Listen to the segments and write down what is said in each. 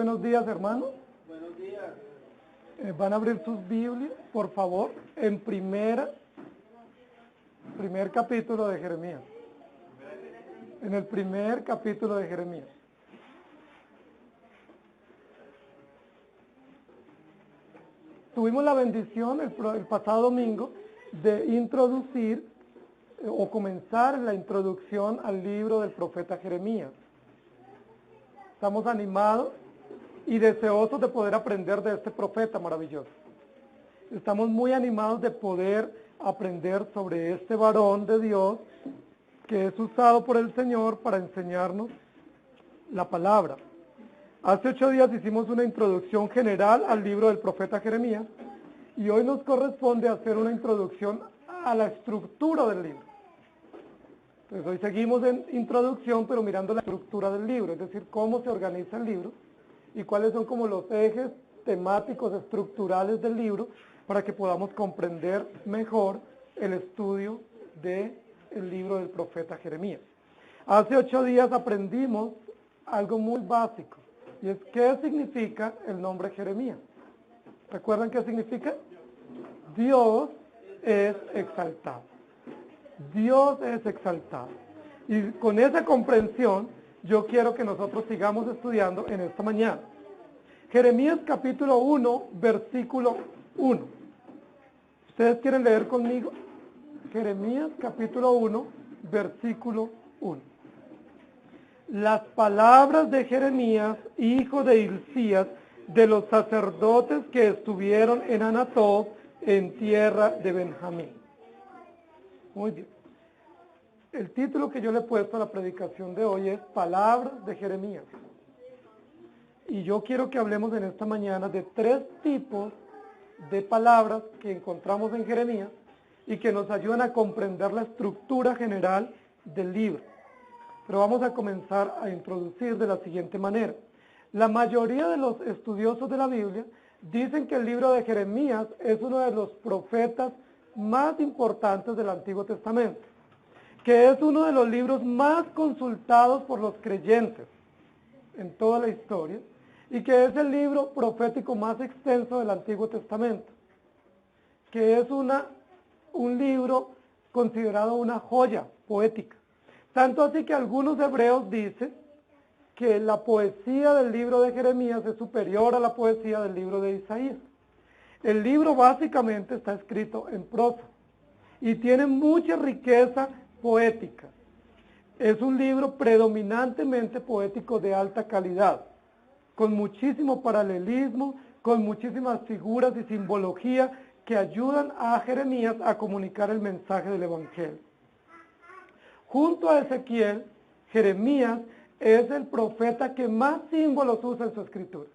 buenos días, hermanos. Buenos días. Van a abrir sus Biblias, por favor, en primer capítulo de Jeremías. En el primer capítulo de Jeremías. Tuvimos la bendición el pasado domingo de introducir o comenzar la introducción al libro del profeta Jeremías. Estamos animados y deseosos de poder aprender de este profeta maravilloso. Estamos muy animados de poder aprender sobre este varón de Dios que es usado por el Señor para enseñarnos la palabra. Hace 8 días hicimos una introducción general al libro del profeta Jeremías y hoy nos corresponde hacer una introducción a la estructura del libro. Entonces hoy seguimos en introducción, pero mirando la estructura del libro, es decir, cómo se organiza el libro y cuáles son como los ejes temáticos estructurales del libro para que podamos comprender mejor el estudio del libro del profeta Jeremías. Hace 8 días aprendimos algo muy básico, y es qué significa el nombre Jeremías. ¿Recuerdan qué significa? Dios es exaltado. Dios es exaltado. Y con esa comprensión, yo quiero que nosotros sigamos estudiando en esta mañana. Jeremías capítulo 1, versículo 1. ¿Ustedes quieren leer conmigo? Jeremías capítulo 1, versículo 1. Las palabras de Jeremías, hijo de Hilcías, de los sacerdotes que estuvieron en Anatot, en tierra de Benjamín. Muy bien. El título que yo le he puesto a la predicación de hoy es Palabras de Jeremías. Y yo quiero que hablemos en esta mañana de 3 tipos de palabras que encontramos en Jeremías y que nos ayudan a comprender la estructura general del libro. Pero vamos a comenzar a introducir de la siguiente manera. La mayoría de los estudiosos de la Biblia dicen que el libro de Jeremías es uno de los profetas más importantes del Antiguo Testamento, que es uno de los libros más consultados por los creyentes en toda la historia y que es el libro profético más extenso del Antiguo Testamento, que es un libro considerado una joya poética. Tanto así que algunos hebreos dicen que la poesía del libro de Jeremías es superior a la poesía del libro de Isaías. El libro básicamente está escrito en prosa y tiene mucha riqueza poética. Es un libro predominantemente poético de alta calidad, con muchísimo paralelismo, con muchísimas figuras y simbología que ayudan a Jeremías a comunicar el mensaje del Evangelio. Junto a Ezequiel, Jeremías es el profeta que más símbolos usa en su escritura,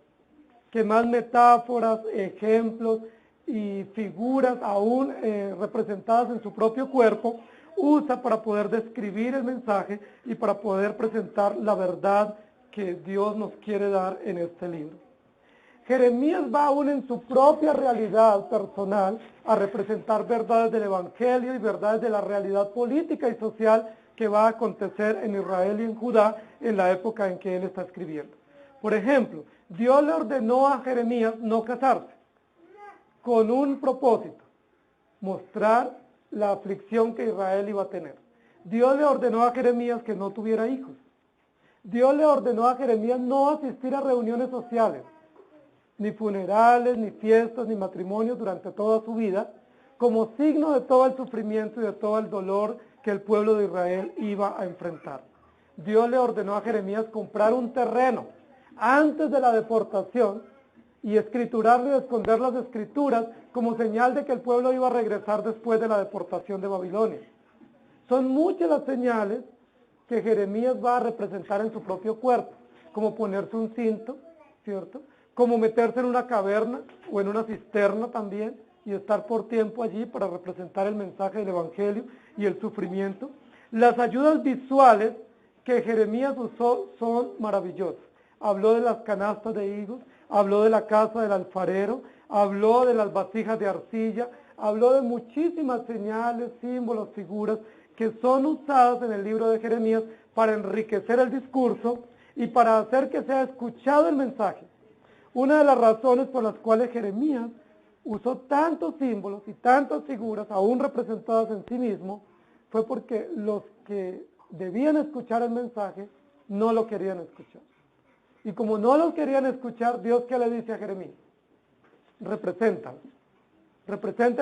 que más metáforas, ejemplos y figuras aún representadas en su propio cuerpo usa para poder describir el mensaje y para poder presentar la verdad que Dios nos quiere dar en este libro. Jeremías va aún en su propia realidad personal a representar verdades del Evangelio y verdades de la realidad política y social que va a acontecer en Israel y en Judá en la época en que él está escribiendo. Por ejemplo, Dios le ordenó a Jeremías no casarse, con un propósito, mostrar la aflicción que Israel iba a tener. Dios le ordenó a Jeremías que no tuviera hijos. Dios le ordenó a Jeremías no asistir a reuniones sociales, ni funerales, ni fiestas, ni matrimonios durante toda su vida, como signo de todo el sufrimiento y de todo el dolor que el pueblo de Israel iba a enfrentar. Dios le ordenó a Jeremías comprar un terreno antes de la deportación y escriturarlo y esconder las escrituras como señal de que el pueblo iba a regresar después de la deportación de Babilonia. Son muchas las señales que Jeremías va a representar en su propio cuerpo, como ponerse un cinto, ¿cierto? Como meterse en una caverna o en una cisterna también y estar por tiempo allí para representar el mensaje del Evangelio y el sufrimiento. Las ayudas visuales que Jeremías usó son maravillosas. Habló de las canastas de higos, habló de la casa del alfarero, habló de las vasijas de arcilla, habló de muchísimas señales, símbolos, figuras que son usadas en el libro de Jeremías para enriquecer el discurso y para hacer que sea escuchado el mensaje Una de las razones por las cuales Jeremías usó tantos símbolos y tantas figuras, aún representadas en sí mismo, fue porque los que debían escuchar el mensaje no lo querían escuchar. Y como no lo querían escuchar, Dios, ¿qué le dice a Jeremías? Representa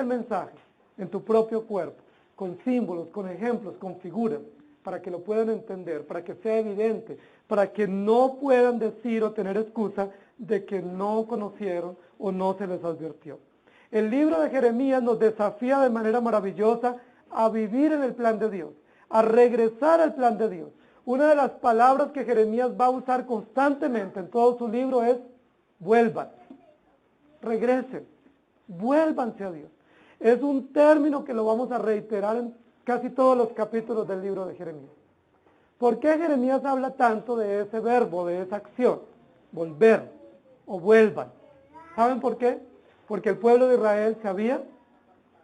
el mensaje en tu propio cuerpo, con símbolos, con ejemplos, con figuras, para que lo puedan entender, para que sea evidente, para que no puedan decir o tener excusa de que no conocieron o no se les advirtió. El libro de Jeremías nos desafía de manera maravillosa a vivir en el plan de Dios, a regresar al plan de Dios. Una de las palabras que Jeremías va a usar constantemente en todo su libro es vuelvan, regresen, vuélvanse a Dios. Es un término que lo vamos a reiterar en casi todos los capítulos del libro de Jeremías. ¿Por qué Jeremías habla tanto de ese verbo, de esa acción? Volver o vuelvan. ¿Saben por qué? Porque el pueblo de Israel se había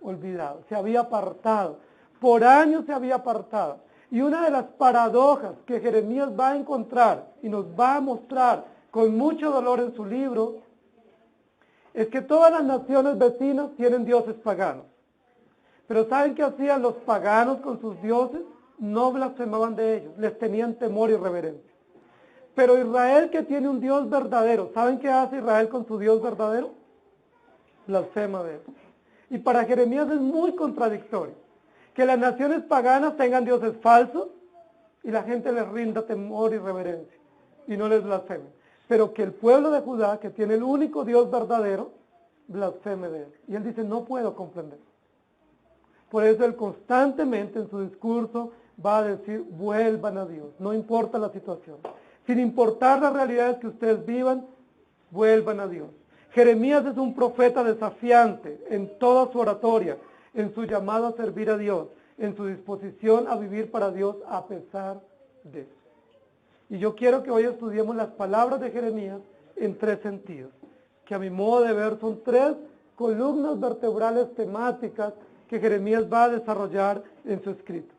olvidado, se había apartado. Por años se había apartado. Y una de las paradojas que Jeremías va a encontrar y nos va a mostrar con mucho dolor en su libro es que todas las naciones vecinas tienen dioses paganos. Pero ¿saben qué hacían los paganos con sus dioses? No blasfemaban de ellos, les tenían temor y reverencia. Pero Israel, que tiene un Dios verdadero, ¿saben qué hace Israel con su Dios verdadero? Blasfema de él. Y para Jeremías es muy contradictorio que las naciones paganas tengan dioses falsos y la gente les rinda temor y reverencia y no les blasfeme. Pero que el pueblo de Judá, que tiene el único Dios verdadero, blasfeme de él. Y él dice, no puedo comprender. Por eso él constantemente en su discurso va a decir, vuelvan a Dios, no importa la situación. Sin importar las realidades que ustedes vivan, vuelvan a Dios. Jeremías es un profeta desafiante en toda su oratoria, en su llamado a servir a Dios, en su disposición a vivir para Dios a pesar de eso. Y yo quiero que hoy estudiemos las palabras de Jeremías en tres sentidos, que a mi modo de ver son tres columnas vertebrales temáticas que Jeremías va a desarrollar en su escrito.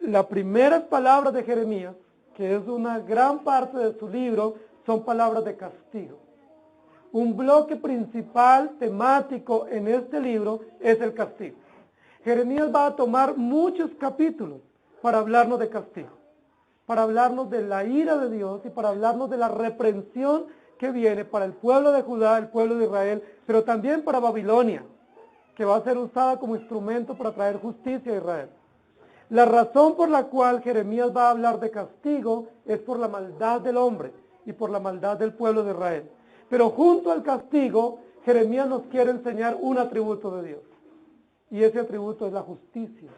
Las primeras palabras de Jeremías, que es una gran parte de su libro, son palabras de castigo. Un bloque principal temático en este libro es el castigo. Jeremías va a tomar muchos capítulos para hablarnos de castigo, para hablarnos de la ira de Dios y para hablarnos de la reprensión que viene para el pueblo de Judá, el pueblo de Israel, pero también para Babilonia, que va a ser usada como instrumento para traer justicia a Israel. La razón por la cual Jeremías va a hablar de castigo es por la maldad del hombre y por la maldad del pueblo de Israel. Pero junto al castigo, Jeremías nos quiere enseñar un atributo de Dios. Y ese atributo es la justicia.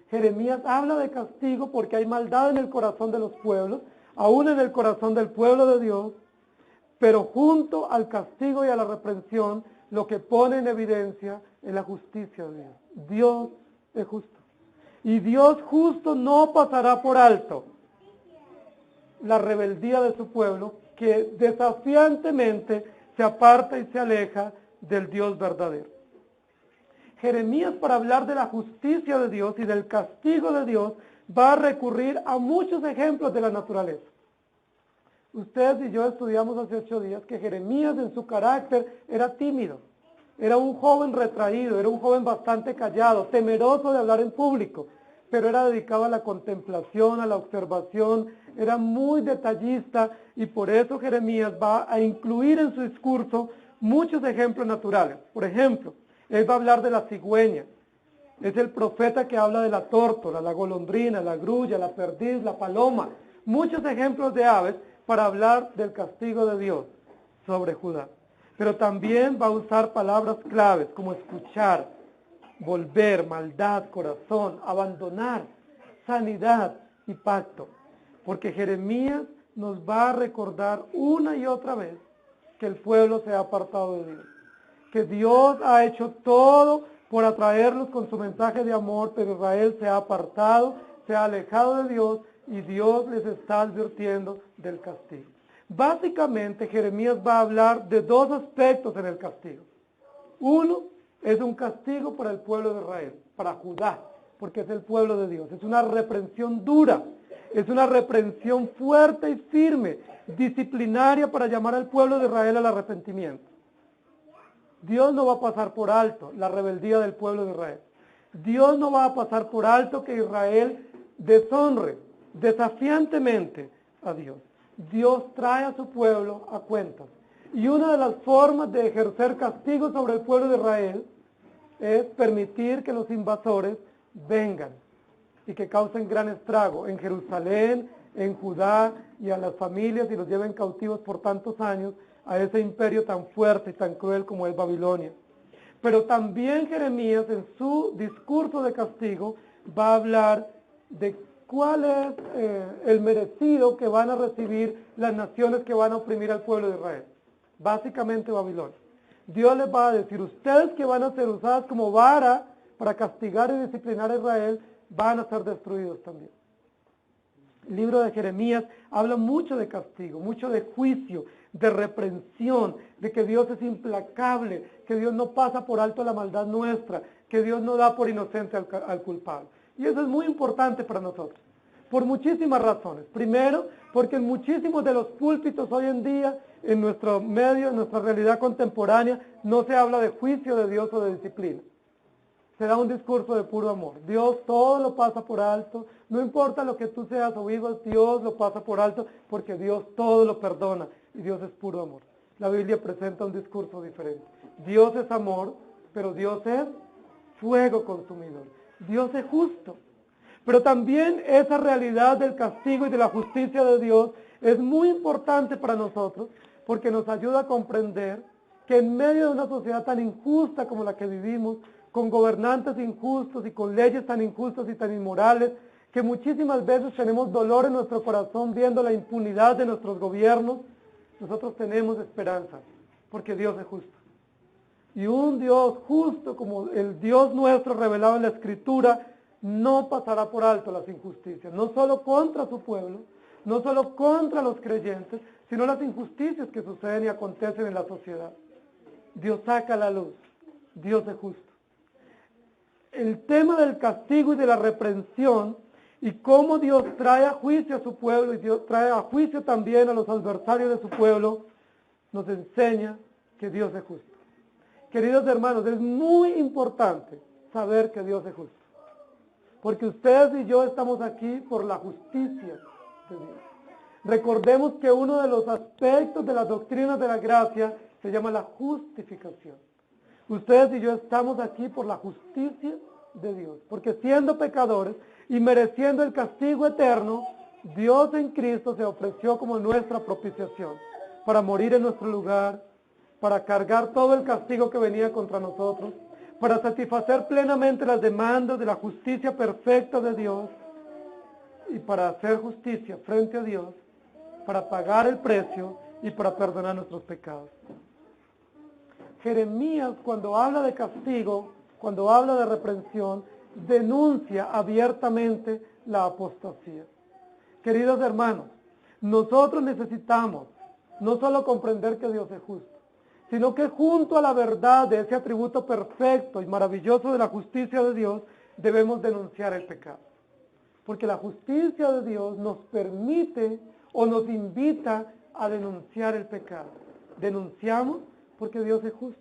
Jeremías habla de castigo porque hay maldad en el corazón de los pueblos, aún en el corazón del pueblo de Dios, pero junto al castigo y a la reprensión, lo que pone en evidencia es la justicia de Dios. Dios es justo. Y Dios justo no pasará por alto la rebeldía de su pueblo, que desafiantemente se aparta y se aleja del Dios verdadero. Jeremías, para hablar de la justicia de Dios y del castigo de Dios, va a recurrir a muchos ejemplos de la naturaleza. Ustedes y yo estudiamos hace 8 días que Jeremías en su carácter era tímido, era un joven retraído, era un joven bastante callado, temeroso de hablar en público, pero era dedicado a la contemplación, a la observación, era muy detallista y por eso Jeremías va a incluir en su discurso muchos ejemplos naturales. Por ejemplo, él va a hablar de la cigüeña, es el profeta que habla de la tórtola, la golondrina, la grulla, la perdiz, la paloma, muchos ejemplos de aves para hablar del castigo de Dios sobre Judá. Pero también va a usar palabras claves como escuchar, volver, maldad, corazón, abandonar, sanidad y pacto. Porque Jeremías nos va a recordar una y otra vez que el pueblo se ha apartado de Dios. Que Dios ha hecho todo por atraerlos con su mensaje de amor, pero Israel se ha apartado, se ha alejado de Dios y Dios les está advirtiendo del castigo. Básicamente Jeremías va a hablar de dos aspectos en el castigo. Uno es un castigo para el pueblo de Israel, para Judá, porque es el pueblo de Dios. Es una reprensión dura, Es una reprensión fuerte y firme, disciplinaria para llamar al pueblo de Israel al arrepentimiento. Dios no va a pasar por alto la rebeldía del pueblo de Israel. Dios no va a pasar por alto que Israel deshonre desafiantemente a Dios. Dios trae a su pueblo a cuentas. Y una de las formas de ejercer castigo sobre el pueblo de Israel es permitir que los invasores vengan y que causen gran estrago en Jerusalén, en Judá y a las familias y los lleven cautivos por tantos años a ese imperio tan fuerte y tan cruel como es Babilonia. Pero también Jeremías en su discurso de castigo va a hablar de cuál es el merecido que van a recibir las naciones que van a oprimir al pueblo de Israel. Básicamente Babilonia. Dios les va a decir, ustedes que van a ser usadas como vara para castigar y disciplinar a Israel, van a ser destruidos también. El libro de Jeremías habla mucho de castigo, mucho de juicio, de reprensión, de que Dios es implacable, que Dios no pasa por alto la maldad nuestra, que Dios no da por inocente al culpable. Y eso es muy importante para nosotros, por muchísimas razones. Primero, porque en muchísimos de los púlpitos hoy en día, en nuestro medio, en nuestra realidad contemporánea, no se habla de juicio de Dios o de disciplina. Se da un discurso de puro amor. Dios todo lo pasa por alto, no importa lo que tú seas o vivas, Dios lo pasa por alto porque Dios todo lo perdona y Dios es puro amor. La Biblia presenta un discurso diferente. Dios es amor, pero Dios es fuego consumidor. Dios es justo. Pero también esa realidad del castigo y de la justicia de Dios es muy importante para nosotros porque nos ayuda a comprender que en medio de una sociedad tan injusta como la que vivimos, con gobernantes injustos y con leyes tan injustas y tan inmorales, que muchísimas veces tenemos dolor en nuestro corazón viendo la impunidad de nuestros gobiernos, nosotros tenemos esperanza, porque Dios es justo. Y un Dios justo como el Dios nuestro revelado en la Escritura, no pasará por alto las injusticias, no solo contra su pueblo, no solo contra los creyentes, sino las injusticias que suceden y acontecen en la sociedad. Dios saca la luz, Dios es justo. El tema del castigo y de la reprensión y cómo Dios trae a juicio a su pueblo y Dios trae a juicio también a los adversarios de su pueblo, nos enseña que Dios es justo. Queridos hermanos, es muy importante saber que Dios es justo, porque ustedes y yo estamos aquí por la justicia de Dios. Recordemos que uno de los aspectos de las doctrinas de la gracia se llama la justificación. Ustedes y yo estamos aquí por la justicia de Dios, porque siendo pecadores y mereciendo el castigo eterno, Dios en Cristo se ofreció como nuestra propiciación, para morir en nuestro lugar, para cargar todo el castigo que venía contra nosotros, para satisfacer plenamente las demandas de la justicia perfecta de Dios y para hacer justicia frente a Dios, para pagar el precio y para perdonar nuestros pecados. Jeremías, cuando habla de castigo, cuando habla de reprensión, denuncia abiertamente la apostasía. Queridos hermanos, nosotros necesitamos no solo comprender que Dios es justo, sino que junto a la verdad de ese atributo perfecto y maravilloso de la justicia de Dios, debemos denunciar el pecado. Porque la justicia de Dios nos permite o nos invita a denunciar el pecado. Denunciamos porque Dios es justo.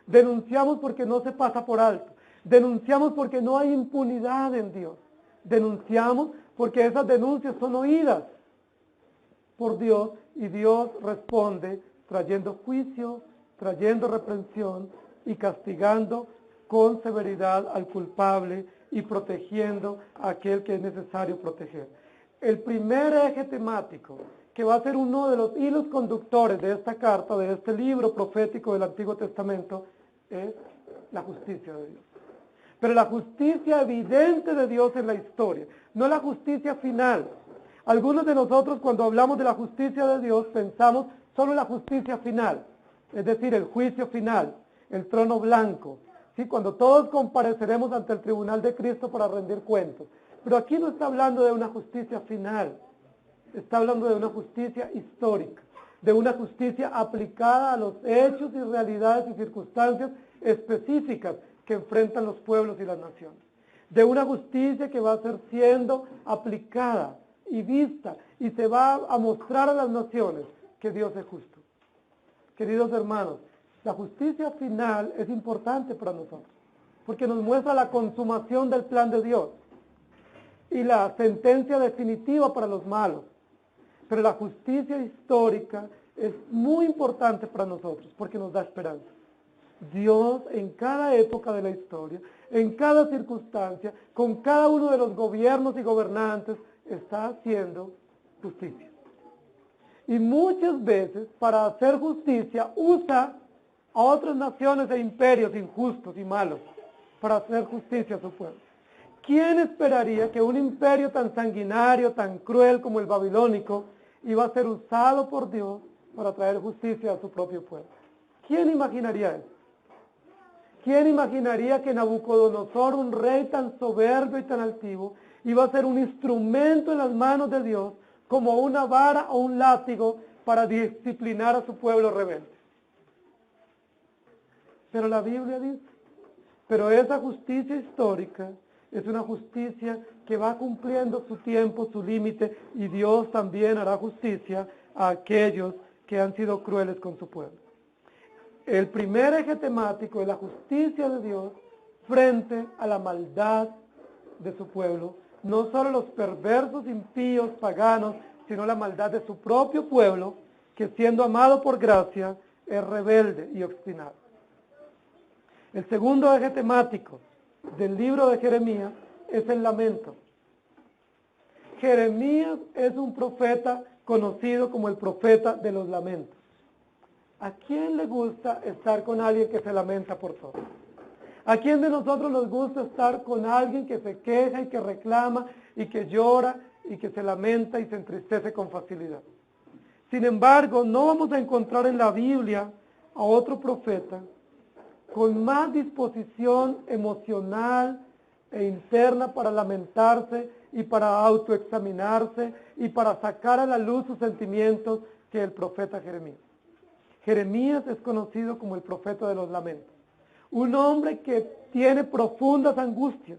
Denunciamos porque no se pasa por alto. Denunciamos porque no hay impunidad en Dios. Denunciamos porque esas denuncias son oídas por Dios y Dios responde trayendo juicio, trayendo reprensión y castigando con severidad al culpable y protegiendo a aquel que es necesario proteger. El primer eje temático que va a ser uno de los hilos conductores de esta carta, de este libro profético del Antiguo Testamento, es la justicia de Dios. Pero la justicia evidente de Dios en la historia, no la justicia final. Algunos de nosotros cuando hablamos de la justicia de Dios pensamos solo en la justicia final, es decir, el juicio final, el trono blanco, ¿sí? Cuando todos compareceremos ante el tribunal de Cristo para rendir cuentas. Pero aquí no está hablando de una justicia final, está hablando de una justicia histórica, de una justicia aplicada a los hechos y realidades y circunstancias específicas que enfrentan los pueblos y las naciones. De una justicia que va a ser siendo aplicada y vista y se va a mostrar a las naciones que Dios es justo. Queridos hermanos, la justicia final es importante para nosotros, porque nos muestra la consumación del plan de Dios y la sentencia definitiva para los malos. Pero la justicia histórica es muy importante para nosotros, porque nos da esperanza. Dios en cada época de la historia, en cada circunstancia, con cada uno de los gobiernos y gobernantes, está haciendo justicia. Y muchas veces, para hacer justicia, usa a otras naciones e imperios injustos y malos para hacer justicia a su pueblo. ¿Quién esperaría que un imperio tan sanguinario, tan cruel como el babilónico, iba a ser usado por Dios para traer justicia a su propio pueblo? ¿Quién imaginaría eso? ¿Quién imaginaría que Nabucodonosor, un rey tan soberbio y tan altivo, iba a ser un instrumento en las manos de Dios, como una vara o un látigo para disciplinar a su pueblo rebelde? Pero la Biblia dice, pero esa justicia histórica es una justicia que va cumpliendo su tiempo, su límite, y Dios también hará justicia a aquellos que han sido crueles con su pueblo. El primer eje temático es la justicia de Dios frente a la maldad de su pueblo, no solo los perversos, impíos, paganos, sino la maldad de su propio pueblo, que siendo amado por gracia, es rebelde y obstinado. El segundo eje temático del libro de Jeremías es el lamento. Jeremías es un profeta conocido como el profeta de los lamentos. ¿A quién le gusta estar con alguien que se lamenta por todo? ¿A quién de nosotros nos gusta estar con alguien que se queja y que reclama y que llora y que se lamenta y se entristece con facilidad? Sin embargo, no vamos a encontrar en la Biblia a otro profeta con más disposición emocional e interna para lamentarse y para autoexaminarse y para sacar a la luz sus sentimientos que el profeta Jeremías. Jeremías es conocido como el profeta de los lamentos. Un hombre que tiene profundas angustias,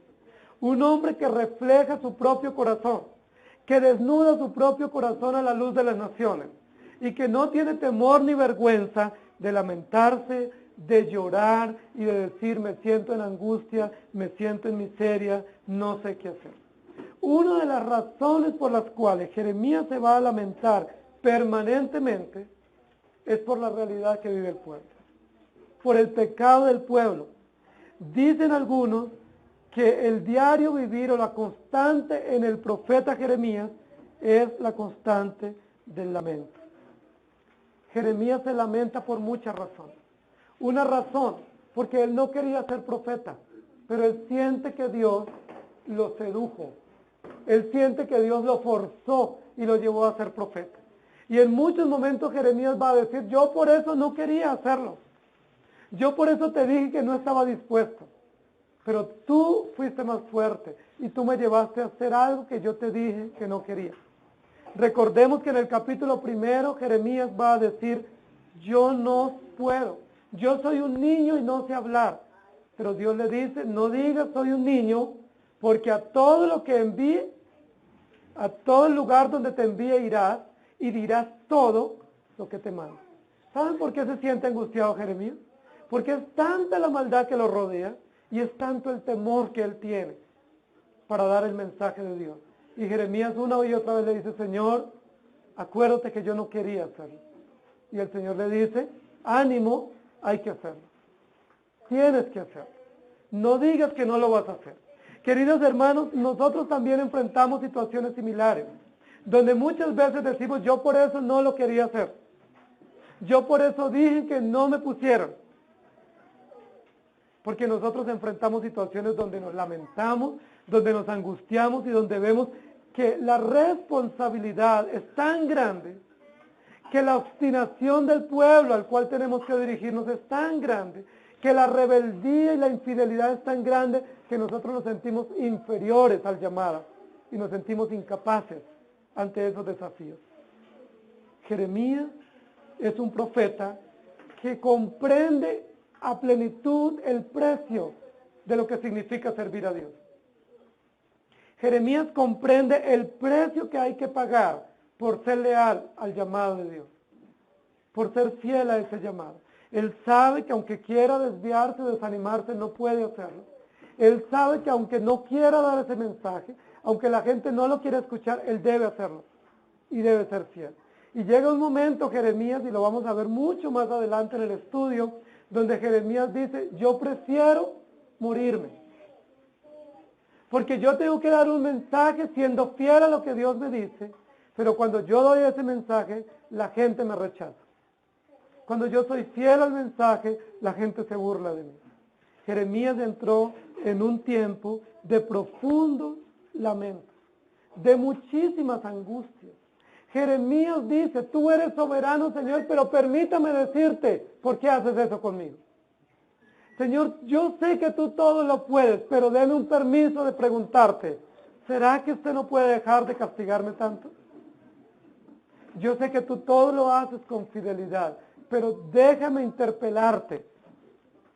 un hombre que refleja su propio corazón, que desnuda su propio corazón a la luz de las naciones y que no tiene temor ni vergüenza de lamentarse, de llorar y de decir me siento en angustia, me siento en miseria, no sé qué hacer. Una de las razones por las cuales Jeremías se va a lamentar permanentemente es por la realidad que vive el pueblo, por el pecado del pueblo. Dicen algunos que el diario vivir o la constante en el profeta Jeremías es la constante del lamento. Jeremías se lamenta por muchas razones. Una razón, porque él no quería ser profeta, pero él siente que Dios lo sedujo. Él siente que Dios lo forzó y lo llevó a ser profeta. Y en muchos momentos Jeremías va a decir, yo por eso no quería hacerlo. Yo por eso te dije que no estaba dispuesto. Pero tú fuiste más fuerte y tú me llevaste a hacer algo que yo te dije que no quería. Recordemos que en el capítulo 1 Jeremías va a decir, yo no puedo. Yo soy un niño y no sé hablar. Pero Dios le dice, no digas soy un niño, porque a todo lo que envíe, a todo el lugar donde te envíe irás y dirás todo lo que te manda. ¿Saben por qué se siente angustiado Jeremías? Porque es tanta la maldad que lo rodea y es tanto el temor que él tiene para dar el mensaje de Dios. Y Jeremías una y otra vez le dice, Señor, acuérdate que yo no quería hacerlo. Y el Señor le dice, ánimo, hay que hacerlo. Tienes que hacerlo. No digas que no lo vas a hacer. Queridos hermanos, nosotros también enfrentamos situaciones similares, donde muchas veces decimos, yo por eso no lo quería hacer. Yo por eso dije que no me pusieron. Porque nosotros enfrentamos situaciones donde nos lamentamos, donde nos angustiamos y donde vemos que la responsabilidad es tan grande, que la obstinación del pueblo al cual tenemos que dirigirnos es tan grande, que la rebeldía y la infidelidad es tan grande que nosotros nos sentimos inferiores al llamado y nos sentimos incapaces ante esos desafíos. Jeremías es un profeta que comprende a plenitud el precio de lo que significa servir a Dios. Jeremías comprende el precio que hay que pagar por ser leal al llamado de Dios, por ser fiel a ese llamado. Él sabe que aunque quiera desviarse, desanimarse, no puede hacerlo. Él sabe que aunque no quiera dar ese mensaje, aunque la gente no lo quiera escuchar, él debe hacerlo y debe ser fiel. Y llega un momento, Jeremías, y lo vamos a ver mucho más adelante en el estudio, donde Jeremías dice, yo prefiero morirme, porque yo tengo que dar un mensaje siendo fiel a lo que Dios me dice, pero cuando yo doy ese mensaje, la gente me rechaza. Cuando yo soy fiel al mensaje, la gente se burla de mí. Jeremías entró en un tiempo de profundos lamentos, de muchísimas angustias. Jeremías dice, tú eres soberano, Señor, pero permítame decirte, ¿por qué haces eso conmigo? Señor, yo sé que tú todo lo puedes, pero deme un permiso de preguntarte, ¿será que usted no puede dejar de castigarme tanto? Yo sé que tú todo lo haces con fidelidad, pero déjame interpelarte.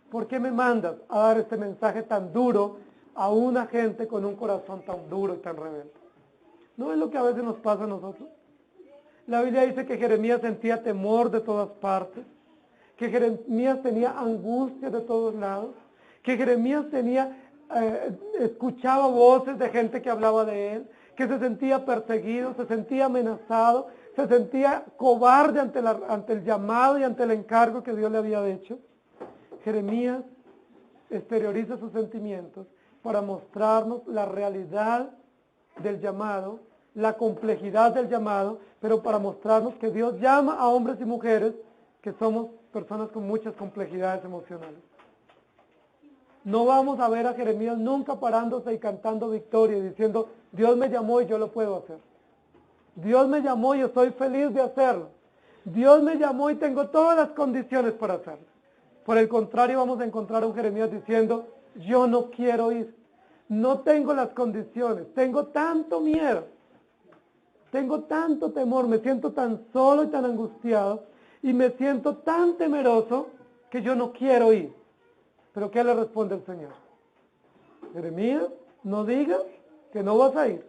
¿Por qué me mandas a dar este mensaje tan duro a una gente con un corazón tan duro y tan rebelde? ¿No es lo que a veces nos pasa a nosotros? La Biblia dice que Jeremías sentía temor de todas partes, que Jeremías tenía angustia de todos lados, que Jeremías escuchaba voces de gente que hablaba de él, que se sentía perseguido, se sentía amenazado, se sentía cobarde ante el llamado y ante el encargo que Dios le había hecho. Jeremías exterioriza sus sentimientos para mostrarnos la realidad del llamado, la complejidad del llamado, pero para mostrarnos que Dios llama a hombres y mujeres que somos personas con muchas complejidades emocionales. No vamos a ver a Jeremías nunca parándose y cantando victoria y diciendo, Dios me llamó y yo lo puedo hacer. Dios me llamó y estoy feliz de hacerlo. Dios me llamó y tengo todas las condiciones para hacerlo. Por el contrario, vamos a encontrar a un Jeremías diciendo, yo no quiero ir, no tengo las condiciones, tengo tanto miedo, tengo tanto temor, me siento tan solo y tan angustiado, y me siento tan temeroso que yo no quiero ir. ¿Pero qué le responde el Señor? Jeremías, no digas que no vas a ir,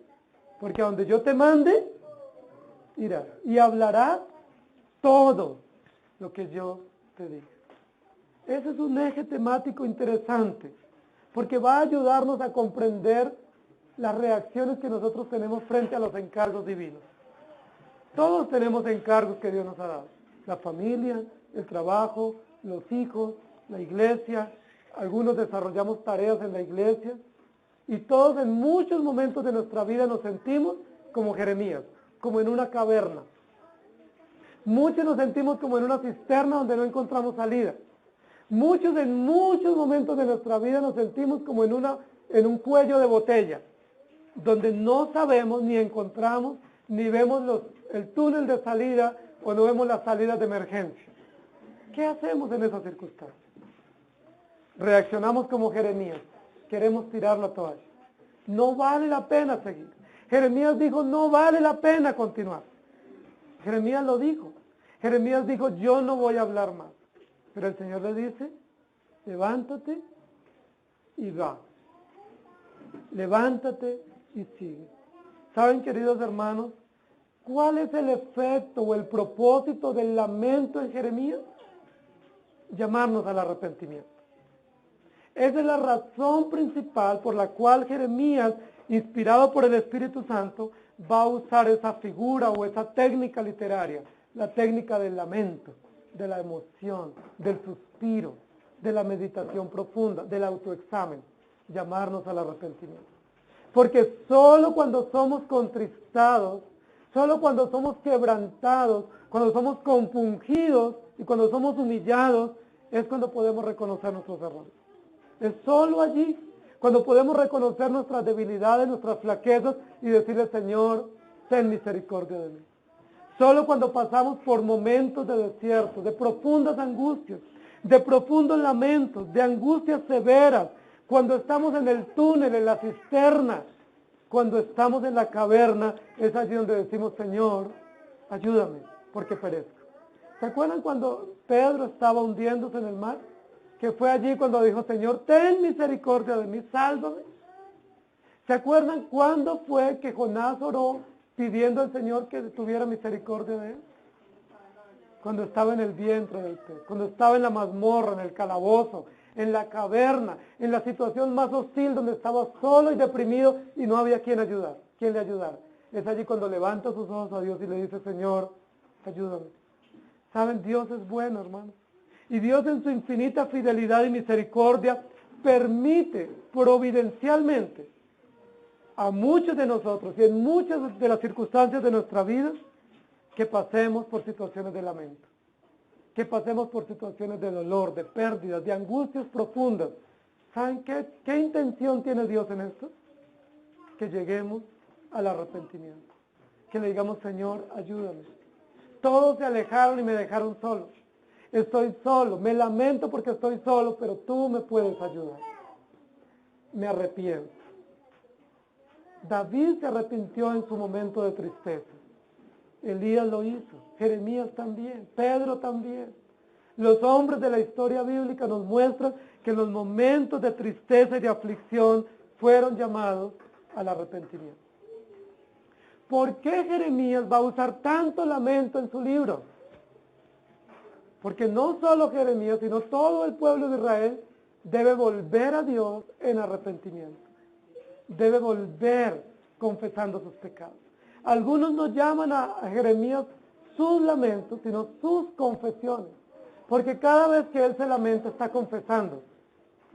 porque a donde yo te mande, irás y hablarás todo lo que yo te diga. Ese es un eje temático interesante, porque va a ayudarnos a comprender las reacciones que nosotros tenemos frente a los encargos divinos. Todos tenemos encargos que Dios nos ha dado. La familia, el trabajo, los hijos, la iglesia. Algunos desarrollamos tareas en la iglesia. Y todos en muchos momentos de nuestra vida nos sentimos como Jeremías, como en una caverna. Muchos nos sentimos como en una cisterna donde no encontramos salida. Muchos en muchos momentos de nuestra vida nos sentimos como en un cuello de botella, donde no sabemos ni encontramos, ni vemos el túnel de salida o no vemos las salidas de emergencia. ¿Qué hacemos en esas circunstancias? Reaccionamos como Jeremías, queremos tirar la toalla. No vale la pena seguir. Jeremías dijo, no vale la pena continuar. Jeremías lo dijo. Jeremías dijo, yo no voy a hablar más. Pero el Señor le dice, levántate y va. Levántate y sigue. ¿Saben, queridos hermanos, cuál es el efecto o el propósito del lamento en Jeremías? Llamarnos al arrepentimiento. Esa es la razón principal por la cual Jeremías, inspirado por el Espíritu Santo, va a usar esa figura o esa técnica literaria, la técnica del lamento, de la emoción, del suspiro, de la meditación profunda, del autoexamen, llamarnos al arrepentimiento. Porque solo cuando somos contristados, solo cuando somos quebrantados, cuando somos compungidos y cuando somos humillados, es cuando podemos reconocer nuestros errores. Es solo allí, cuando podemos reconocer nuestras debilidades, nuestras flaquezas y decirle, Señor, ten misericordia de mí. Solo cuando pasamos por momentos de desierto, de profundas angustias, de profundos lamentos, de angustias severas, cuando estamos en el túnel, en la cisterna, cuando estamos en la caverna, es allí donde decimos, Señor, ayúdame, porque perezco. ¿Se acuerdan cuando Pedro estaba hundiéndose en el mar? Que fue allí cuando dijo, Señor, ten misericordia de mí, sálvame. ¿Se acuerdan cuándo fue que Jonás oró pidiendo al Señor que tuviera misericordia de él? Cuando estaba en el vientre del pez, cuando estaba en la mazmorra, en el calabozo, en la caverna, en la situación más hostil donde estaba solo y deprimido y no había quien le ayudara. Es allí cuando levanta sus ojos a Dios y le dice, Señor, ayúdame. ¿Saben? Dios es bueno, hermanos. Y Dios en su infinita fidelidad y misericordia permite providencialmente a muchos de nosotros y en muchas de las circunstancias de nuestra vida que pasemos por situaciones de lamento, que pasemos por situaciones de dolor, de pérdidas, de angustias profundas. ¿Saben qué intención tiene Dios en esto? Que lleguemos al arrepentimiento, que le digamos, Señor, ayúdame. Todos se alejaron y me dejaron solo. Estoy solo, me lamento porque estoy solo, pero tú me puedes ayudar. Me arrepiento. David se arrepintió en su momento de tristeza. Elías lo hizo, Jeremías también, Pedro también. Los hombres de la historia bíblica nos muestran que en los momentos de tristeza y de aflicción fueron llamados al arrepentimiento. ¿Por qué Jeremías va a usar tanto lamento en su libro? Porque no solo Jeremías, sino todo el pueblo de Israel debe volver a Dios en arrepentimiento. Debe volver confesando sus pecados. Algunos no llaman a Jeremías sus lamentos, sino sus confesiones. Porque cada vez que él se lamenta, está confesando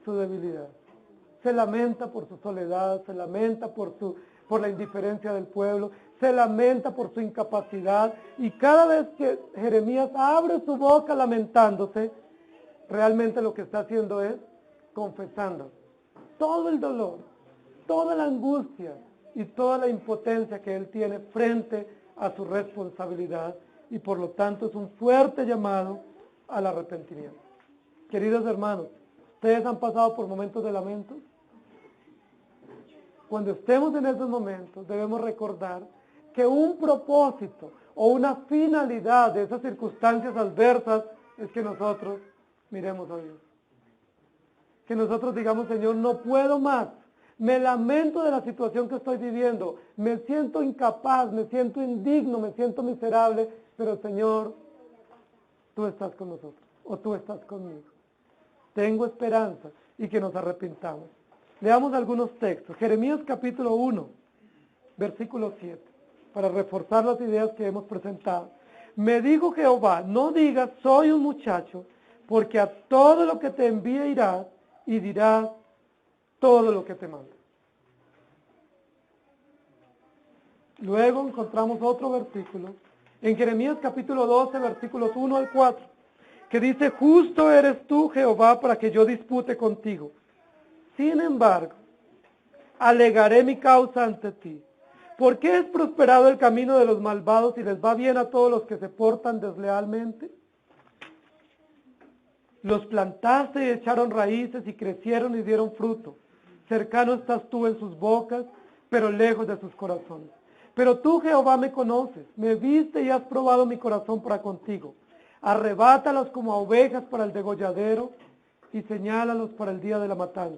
su debilidad. Se lamenta por su soledad, se lamenta por la indiferencia del pueblo, se lamenta por su incapacidad. Y cada vez que Jeremías abre su boca lamentándose, realmente lo que está haciendo es confesando todo el dolor, toda la angustia y toda la impotencia que él tiene frente a su responsabilidad, y por lo tanto es un fuerte llamado al arrepentimiento. Queridos hermanos, ¿ustedes han pasado por momentos de lamento? Cuando estemos en esos momentos debemos recordar que un propósito o una finalidad de esas circunstancias adversas es que nosotros miremos a Dios. Que nosotros digamos, Señor, no puedo más. Me lamento de la situación que estoy viviendo, me siento incapaz, me siento indigno, me siento miserable, pero Señor, tú estás con nosotros, o tú estás conmigo. Tengo esperanza y que nos arrepintamos. Leamos algunos textos. Jeremías capítulo 1, versículo 7, para reforzar las ideas que hemos presentado. Me dijo Jehová, no digas, soy un muchacho, porque a todo lo que te envíe irás y dirás todo lo que te manda. Luego encontramos otro versículo en Jeremías capítulo 12, versículos 1 al 4, que dice, justo eres tú, Jehová, para que yo dispute contigo. Sin embargo, alegaré mi causa ante ti. ¿Por qué es prosperado el camino de los malvados y les va bien a todos los que se portan deslealmente? Los plantaste y echaron raíces y crecieron y dieron fruto. Cercano estás tú en sus bocas, pero lejos de sus corazones. Pero tú, Jehová, me conoces, me viste y has probado mi corazón para contigo. Arrebátalos como a ovejas para el degolladero y señálalos para el día de la matanza.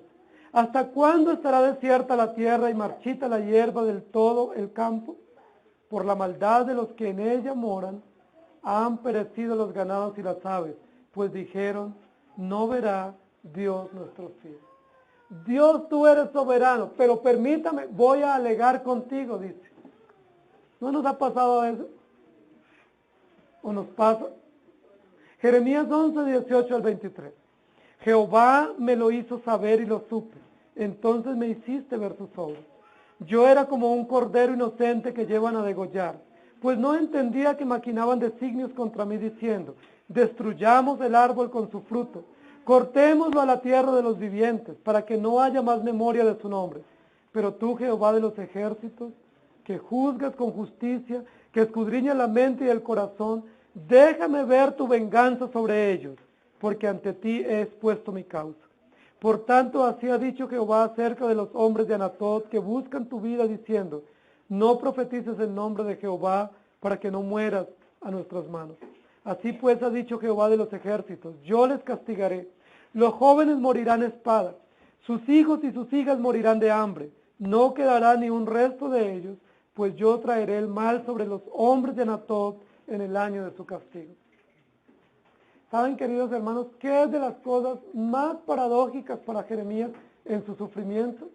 ¿Hasta cuándo estará desierta la tierra y marchita la hierba del todo el campo? Por la maldad de los que en ella moran, han perecido los ganados y las aves, pues dijeron, no verá Dios nuestros pies. Dios, tú eres soberano, pero permítame, voy a alegar contigo, dice. ¿No nos ha pasado eso? ¿O nos pasa? Jeremías 11, 18 al 23. Jehová me lo hizo saber y lo supe. Entonces me hiciste ver sus obras. Yo era como un cordero inocente que llevan a degollar, pues no entendía que maquinaban designios contra mí diciendo, destruyamos el árbol con su fruto, cortémoslo a la tierra de los vivientes, para que no haya más memoria de su nombre. Pero tú, Jehová de los ejércitos, que juzgas con justicia, que escudriñas la mente y el corazón, déjame ver tu venganza sobre ellos, porque ante ti he expuesto mi causa. Por tanto, así ha dicho Jehová acerca de los hombres de Anatot que buscan tu vida, diciendo, no profetices el nombre de Jehová para que no mueras a nuestras manos. Así pues ha dicho Jehová de los ejércitos, yo les castigaré. Los jóvenes morirán a espada, sus hijos y sus hijas morirán de hambre, no quedará ni un resto de ellos, pues yo traeré el mal sobre los hombres de Anatot en el año de su castigo. ¿Saben, queridos hermanos, qué es de las cosas más paradójicas para Jeremías en su sufrimiento?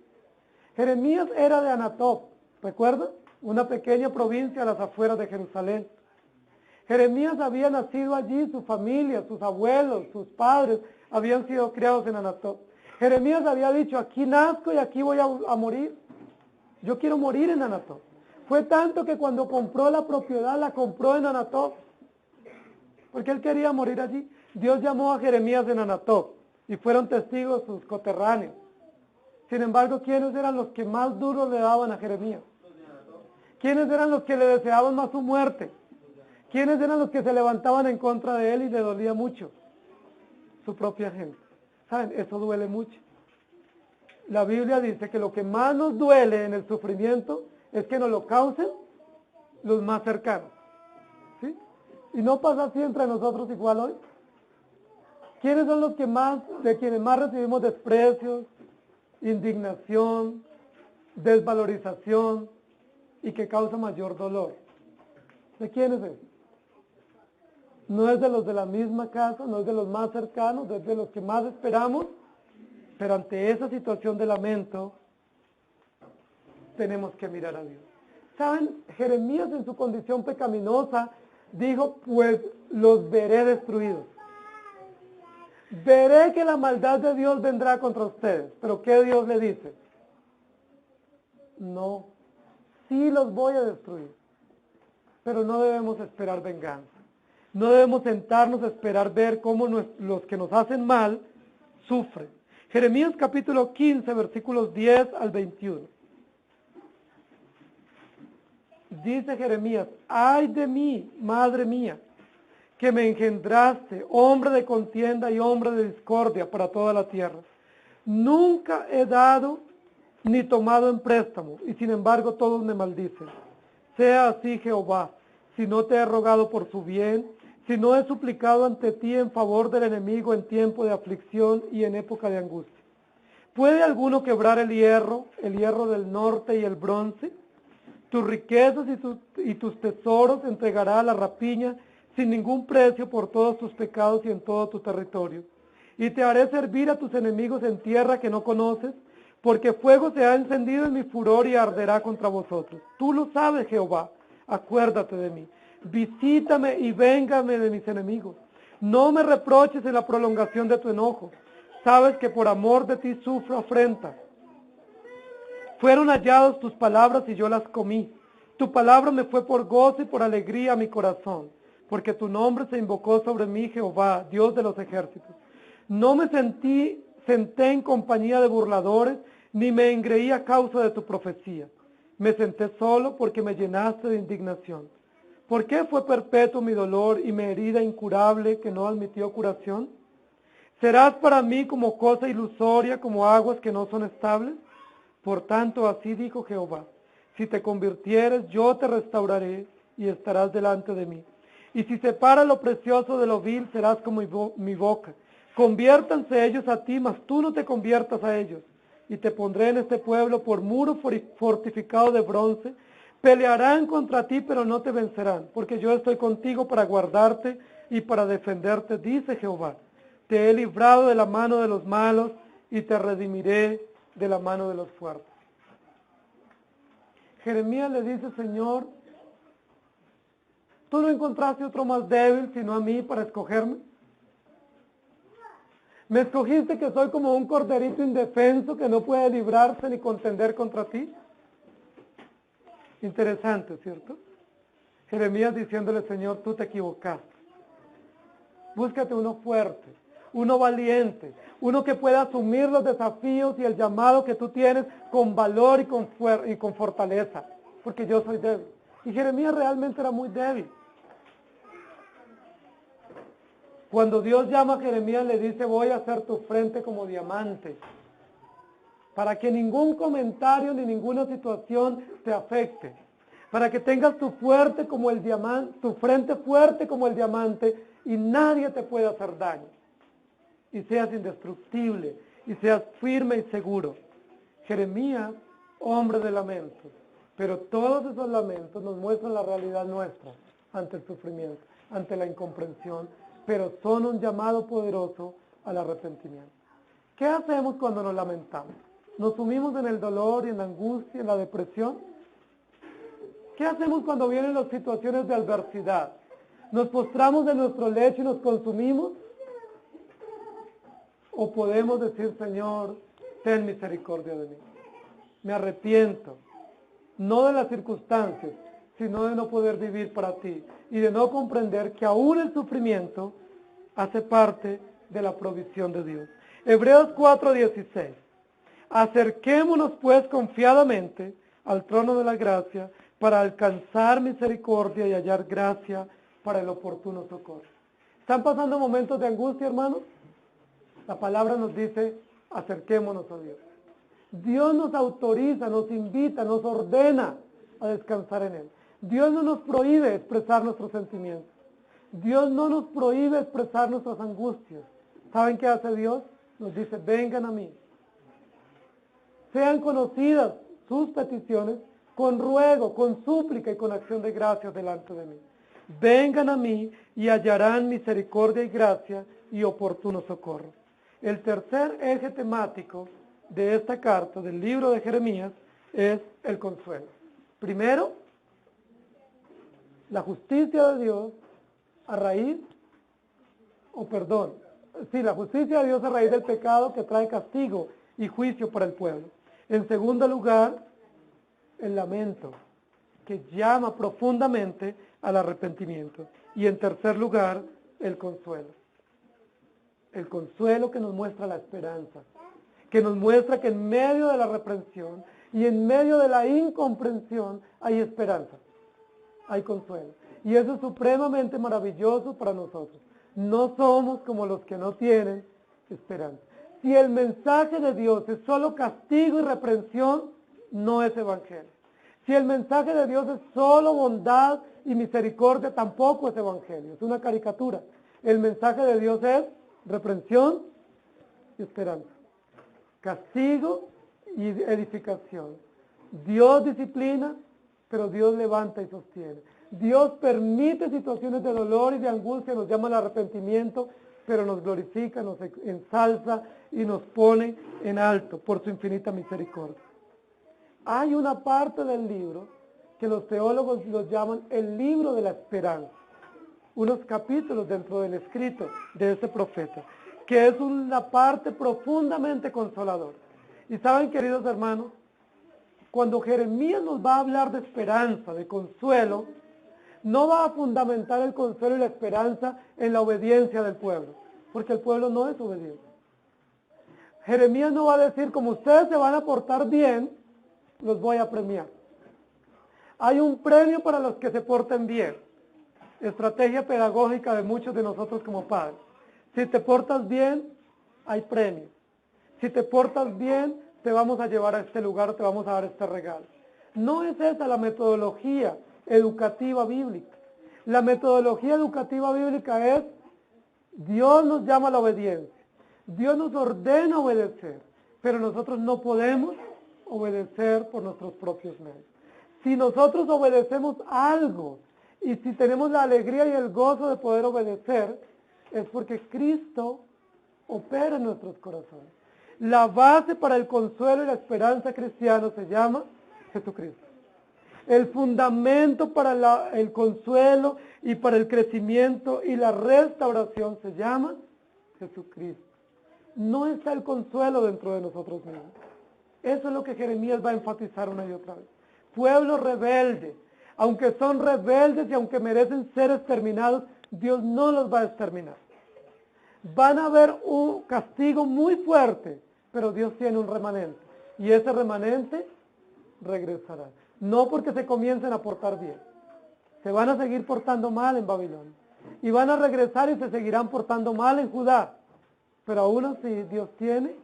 Jeremías era de Anatot, ¿recuerdan? Una pequeña provincia a las afueras de Jerusalén. Jeremías había nacido allí, su familia, sus abuelos, sus padres habían sido criados en Anatot. Jeremías había dicho, aquí nazco y aquí voy a morir. Yo quiero morir en Anatot. Fue tanto que cuando compró la propiedad, la compró en Anatot, porque él quería morir allí. Dios llamó a Jeremías en Anatot y fueron testigos sus coterráneos. Sin embargo, ¿quiénes eran los que más duros le daban a Jeremías? ¿Quiénes eran los que le deseaban más su muerte? ¿Quiénes eran los que se levantaban en contra de él y le dolía mucho? Su propia gente. ¿Saben? Eso duele mucho. La Biblia dice que lo que más nos duele en el sufrimiento es que nos lo causen los más cercanos. ¿Sí? Y no pasa así entre nosotros igual hoy. ¿Quiénes son los que más, de quienes más recibimos desprecios, indignación, desvalorización y que causa mayor dolor? ¿De quiénes es? No es de los de la misma casa, no es de los más cercanos, es de los que más esperamos, pero ante esa situación de lamento tenemos que mirar a Dios. ¿Saben? Jeremías en su condición pecaminosa dijo, pues los veré destruidos. Veré que la maldad de Dios vendrá contra ustedes. Pero ¿qué Dios le dice? No, sí los voy a destruir, pero no debemos esperar venganza. No debemos sentarnos a esperar ver cómo los que nos hacen mal sufren. Jeremías capítulo 15, versículos 10 al 21. Dice Jeremías, ay de mí, madre mía, que me engendraste, hombre de contienda y hombre de discordia para toda la tierra. Nunca he dado ni tomado en préstamo, y sin embargo todos me maldicen. Sea así, Jehová, si no te he rogado por su bien, si no he suplicado ante ti en favor del enemigo en tiempo de aflicción y en época de angustia. ¿Puede alguno quebrar el hierro del norte y el bronce? Tus riquezas y tus tesoros entregará a la rapiña sin ningún precio por todos tus pecados y en todo tu territorio. Y te haré servir a tus enemigos en tierra que no conoces, porque fuego se ha encendido en mi furor y arderá contra vosotros. Tú lo sabes, Jehová, acuérdate de mí. Visítame y véngame de mis enemigos. No me reproches en la prolongación de tu enojo. Sabes que por amor de ti sufro afrenta. Fueron hallados tus palabras y yo las comí. Tu palabra me fue por gozo y por alegría a mi corazón, porque tu nombre se invocó sobre mí, Jehová, Dios de los ejércitos. No me senté en compañía de burladores, ni me engreí a causa de tu profecía. Me senté solo porque me llenaste de indignación. ¿Por qué fue perpetuo mi dolor y mi herida incurable que no admitió curación? ¿Serás para mí como cosa ilusoria, como aguas que no son estables? Por tanto, así dijo Jehová, si te convirtieres, yo te restauraré y estarás delante de mí. Y si separas lo precioso de lo vil, serás como mi boca. Conviértanse ellos a ti, mas tú no te conviertas a ellos. Y te pondré en este pueblo por muro fortificado de bronce. Pelearán contra ti, pero no te vencerán, porque yo estoy contigo para guardarte y para defenderte, dice Jehová. Te he librado de la mano de los malos y te redimiré de la mano de los fuertes. Jeremías le dice, Señor, ¿tú no encontraste otro más débil sino a mí para escogerme? ¿Me escogiste que soy como un corderito indefenso que no puede librarse ni contender contra ti? Interesante, ¿cierto? Jeremías diciéndole, Señor, tú te equivocaste. Búscate uno fuerte, uno valiente, uno que pueda asumir los desafíos y el llamado que tú tienes con valor y con fortaleza, porque yo soy débil. Y Jeremías realmente era muy débil. Cuando Dios llama a Jeremías le dice, voy a hacer tu frente como diamante, para que ningún comentario ni ninguna situación te afecte, para que tengas tu frente fuerte como el diamante y nadie te pueda hacer daño, y seas indestructible, y seas firme y seguro. Jeremías hombre de lamentos, pero todos esos lamentos nos muestran la realidad nuestra ante el sufrimiento, ante la incomprensión, pero son un llamado poderoso al arrepentimiento. ¿Qué hacemos cuando nos lamentamos? ¿Nos sumimos en el dolor y en la angustia, en la depresión? ¿Qué hacemos cuando vienen las situaciones de adversidad? ¿Nos postramos en nuestro lecho y nos consumimos? ¿O podemos decir, Señor, ten misericordia de mí? Me arrepiento, no de las circunstancias, sino de no poder vivir para ti y de no comprender que aún el sufrimiento hace parte de la provisión de Dios. Hebreos 4:16. Acerquémonos pues confiadamente al trono de la gracia para alcanzar misericordia y hallar gracia para el oportuno socorro. ¿Están pasando momentos de angustia, hermanos? La palabra nos dice, acerquémonos a Dios. Dios nos autoriza, nos invita, nos ordena a descansar en Él. Dios no nos prohíbe expresar nuestros sentimientos. Dios no nos prohíbe expresar nuestras angustias. ¿Saben qué hace Dios? Nos dice, vengan a mí. Sean conocidas sus peticiones con ruego, con súplica y con acción de gracias delante de mí. Vengan a mí y hallarán misericordia y gracia y oportuno socorro. El tercer eje temático de esta carta, del libro de Jeremías, es el consuelo. Primero, la justicia de Dios a raíz, la justicia de Dios a raíz del pecado que trae castigo y juicio para el pueblo. En segundo lugar, el lamento, que llama profundamente al arrepentimiento. Y en tercer lugar, el consuelo. El consuelo que nos muestra la esperanza, que nos muestra que en medio de la reprensión y en medio de la incomprensión hay esperanza, hay consuelo. Y eso es supremamente maravilloso para nosotros. No somos como los que no tienen esperanza. Si el mensaje de Dios es solo castigo y reprensión, no es evangelio. Si el mensaje de Dios es solo bondad y misericordia, tampoco es evangelio, es una caricatura. El mensaje de Dios es reprensión y esperanza, castigo y edificación. Dios disciplina, pero Dios levanta y sostiene. Dios permite situaciones de dolor y de angustia, nos llama al arrepentimiento, pero nos glorifica, nos ensalza y nos pone en alto por su infinita misericordia. Hay una parte del libro que los teólogos los llaman el libro de la esperanza, unos capítulos dentro del escrito de este profeta, que es una parte profundamente consoladora. Y saben, queridos hermanos, cuando Jeremías nos va a hablar de esperanza, de consuelo, no va a fundamentar el consuelo y la esperanza en la obediencia del pueblo, porque el pueblo no es obediente. Jeremías no va a decir, como ustedes se van a portar bien, los voy a premiar. Hay un premio para los que se porten bien. Estrategia pedagógica de muchos de nosotros como padres. Si te portas bien, hay premio. Si te portas bien, te vamos a llevar a este lugar, te vamos a dar este regalo. No es esa la metodología educativa bíblica. La metodología educativa bíblica es, Dios nos llama a la obediencia. Dios nos ordena obedecer, pero nosotros no podemos obedecer por nuestros propios medios. Si nosotros obedecemos algo y si tenemos la alegría y el gozo de poder obedecer, es porque Cristo opera en nuestros corazones. La base para el consuelo y la esperanza cristiana se llama Jesucristo. El fundamento para el consuelo y para el crecimiento y la restauración se llama Jesucristo. No está el consuelo dentro de nosotros mismos. Eso es lo que Jeremías va a enfatizar una y otra vez. Pueblo rebelde, aunque son rebeldes y aunque merecen ser exterminados, Dios no los va a exterminar. Van a haber un castigo muy fuerte, pero Dios tiene un remanente. Y ese remanente regresará. No porque se comiencen a portar bien. Se van a seguir portando mal en Babilonia. Y van a regresar y se seguirán portando mal en Judá. Pero aún así Dios tiene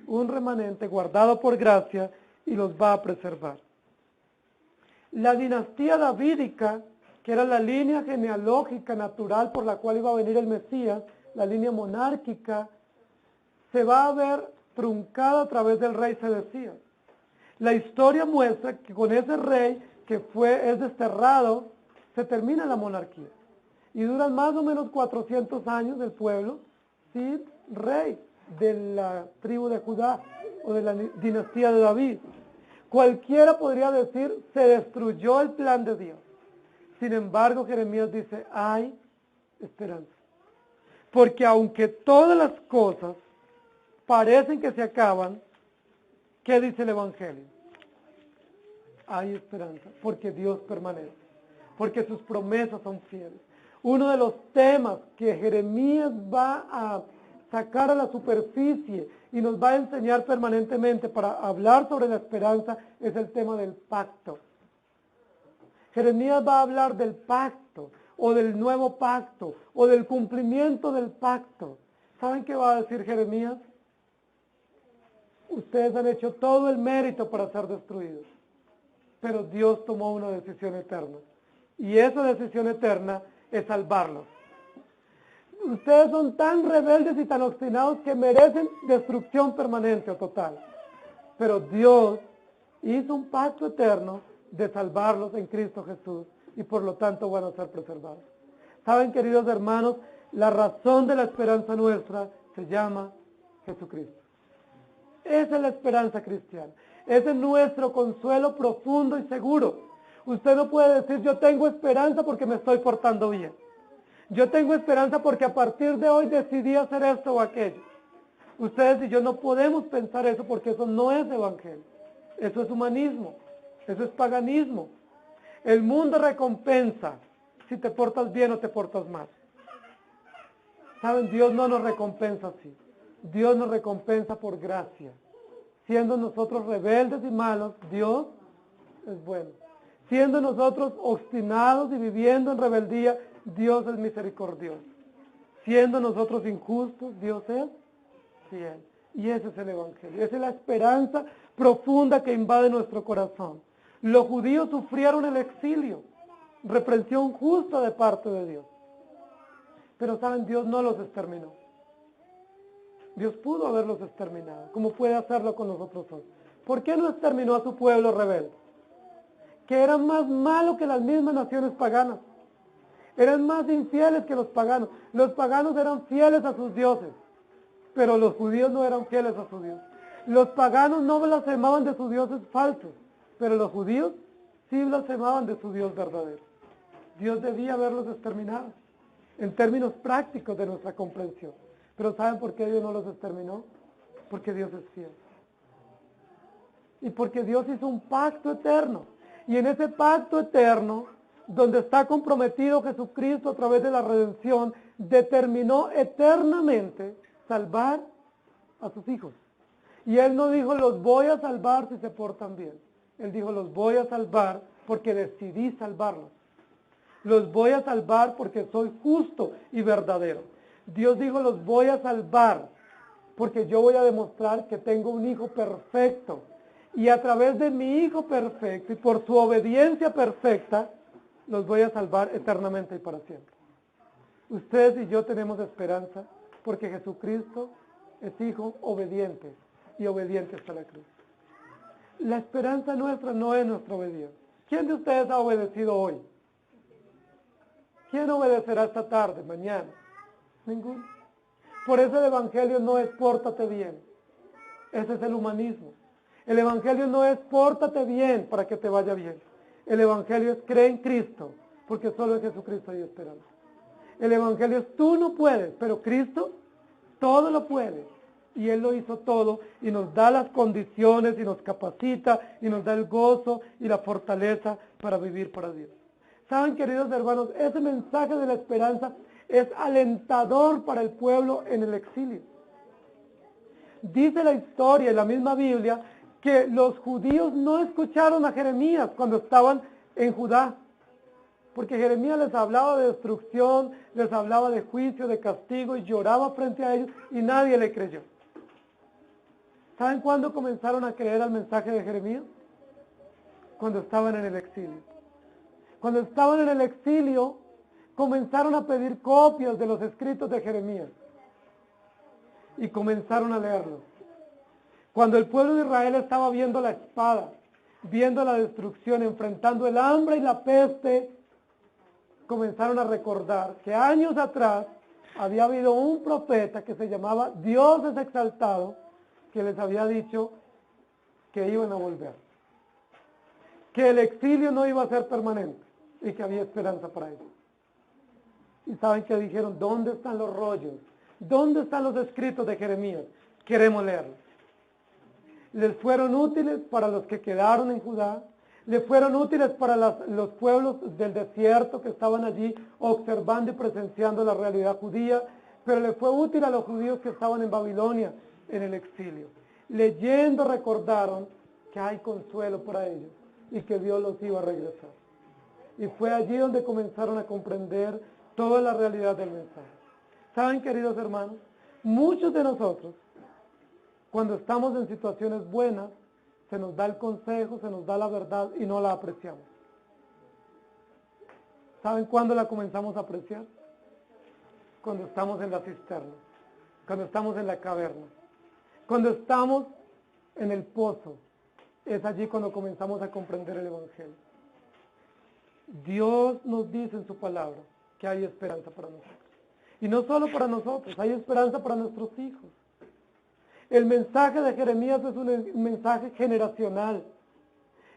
un remanente guardado por gracia y los va a preservar. La dinastía davídica, que era la línea genealógica natural por la cual iba a venir el Mesías, la línea monárquica, se va a ver truncada a través del rey Sedecías. La historia muestra que con ese rey que es desterrado, se termina la monarquía. Y duran más o menos 400 años el pueblo sin rey de la tribu de Judá o de la dinastía de David. Cualquiera podría decir, se destruyó el plan de Dios. Sin embargo, Jeremías dice, hay esperanza. Porque aunque todas las cosas parecen que se acaban, ¿qué dice el Evangelio? Hay esperanza, porque Dios permanece, porque sus promesas son fieles. Uno de los temas que Jeremías va a sacar a la superficie y nos va a enseñar permanentemente para hablar sobre la esperanza es el tema del pacto. Jeremías va a hablar del pacto, o del nuevo pacto, o del cumplimiento del pacto. ¿Saben qué va a decir Jeremías? Ustedes han hecho todo el mérito para ser destruidos, pero Dios tomó una decisión eterna, y esa decisión eterna es salvarlos. Ustedes son tan rebeldes y tan obstinados que merecen destrucción permanente o total, pero Dios hizo un pacto eterno de salvarlos en Cristo Jesús, y por lo tanto van a ser preservados. Saben, queridos hermanos, la razón de la esperanza nuestra se llama Jesucristo. Esa es la esperanza cristiana. Ese es nuestro consuelo profundo y seguro. Usted no puede decir, yo tengo esperanza porque me estoy portando bien. Yo tengo esperanza porque a partir de hoy decidí hacer esto o aquello. Ustedes y yo no podemos pensar eso, porque eso no es evangelio. Eso es humanismo. Eso es paganismo. El mundo recompensa si te portas bien o te portas mal. ¿Saben? Dios no nos recompensa así. Dios nos recompensa por gracia. Siendo nosotros rebeldes y malos, Dios es bueno. Siendo nosotros obstinados y viviendo en rebeldía, Dios es misericordioso. Siendo nosotros injustos, Dios es fiel. Y ese es el Evangelio. Esa es la esperanza profunda que invade nuestro corazón. Los judíos sufrieron el exilio, reprensión justa de parte de Dios. Pero saben, Dios no los exterminó. Dios pudo haberlos exterminado, como puede hacerlo con nosotros hoy. ¿Por qué no exterminó a su pueblo rebelde? Que eran más malos que las mismas naciones paganas. Eran más infieles que los paganos. Los paganos eran fieles a sus dioses, pero los judíos no eran fieles a su Dios. Los paganos no blasfemaban de sus dioses falsos, pero los judíos sí blasfemaban de su Dios verdadero. Dios debía haberlos exterminado, en términos prácticos de nuestra comprensión. Pero ¿saben por qué Dios no los exterminó? Porque Dios es fiel. Y porque Dios hizo un pacto eterno. Y en ese pacto eterno, donde está comprometido Jesucristo a través de la redención, determinó eternamente salvar a sus hijos. Y Él no dijo, los voy a salvar si se portan bien. Él dijo, los voy a salvar porque decidí salvarlos. Los voy a salvar porque soy justo y verdadero. Dios dijo, los voy a salvar porque yo voy a demostrar que tengo un hijo perfecto. Y a través de mi hijo perfecto y por su obediencia perfecta, los voy a salvar eternamente y para siempre. Ustedes y yo tenemos esperanza porque Jesucristo es hijo obediente y obediente hasta la cruz. La esperanza nuestra no es nuestra obediencia. ¿Quién de ustedes ha obedecido hoy? ¿Quién obedecerá esta tarde, mañana? Ninguno. Por eso el Evangelio no es pórtate bien. Ese es el humanismo. El Evangelio no es pórtate bien para que te vaya bien. El Evangelio es cree en Cristo, porque solo en Jesucristo hay esperanza. El Evangelio es tú no puedes, pero Cristo todo lo puede. Y Él lo hizo todo y nos da las condiciones y nos capacita y nos da el gozo y la fortaleza para vivir para Dios. Saben, queridos hermanos, ese mensaje de la esperanza es alentador para el pueblo en el exilio. Dice la historia en la misma Biblia que los judíos no escucharon a Jeremías cuando estaban en Judá, porque Jeremías les hablaba de destrucción, les hablaba de juicio, de castigo, y lloraba frente a ellos y nadie le creyó. ¿Saben cuándo comenzaron a creer al mensaje de Jeremías? Cuando estaban en el exilio. Cuando estaban en el exilio, comenzaron a pedir copias de los escritos de Jeremías y comenzaron a leerlos. Cuando el pueblo de Israel estaba viendo la espada, viendo la destrucción, enfrentando el hambre y la peste, comenzaron a recordar que años atrás había habido un profeta que se llamaba Dios es exaltado, que les había dicho que iban a volver, que el exilio no iba a ser permanente y que había esperanza para ellos. Y saben que dijeron, ¿dónde están los rollos? ¿Dónde están los escritos de Jeremías? Queremos leerlos. Les fueron útiles para los que quedaron en Judá, les fueron útiles para los pueblos del desierto que estaban allí observando y presenciando la realidad judía, pero les fue útil a los judíos que estaban en Babilonia, en el exilio. Leyendo recordaron que hay consuelo para ellos y que Dios los iba a regresar. Y fue allí donde comenzaron a comprender toda la realidad del mensaje. ¿Saben, queridos hermanos? Muchos de nosotros, cuando estamos en situaciones buenas, se nos da el consejo, se nos da la verdad y no la apreciamos. ¿Saben cuándo la comenzamos a apreciar? Cuando estamos en la cisterna, cuando estamos en la caverna, cuando estamos en el pozo. Es allí cuando comenzamos a comprender el Evangelio. Dios nos dice en su palabra que hay esperanza para nosotros. Y no solo para nosotros, hay esperanza para nuestros hijos. El mensaje de Jeremías es un mensaje generacional.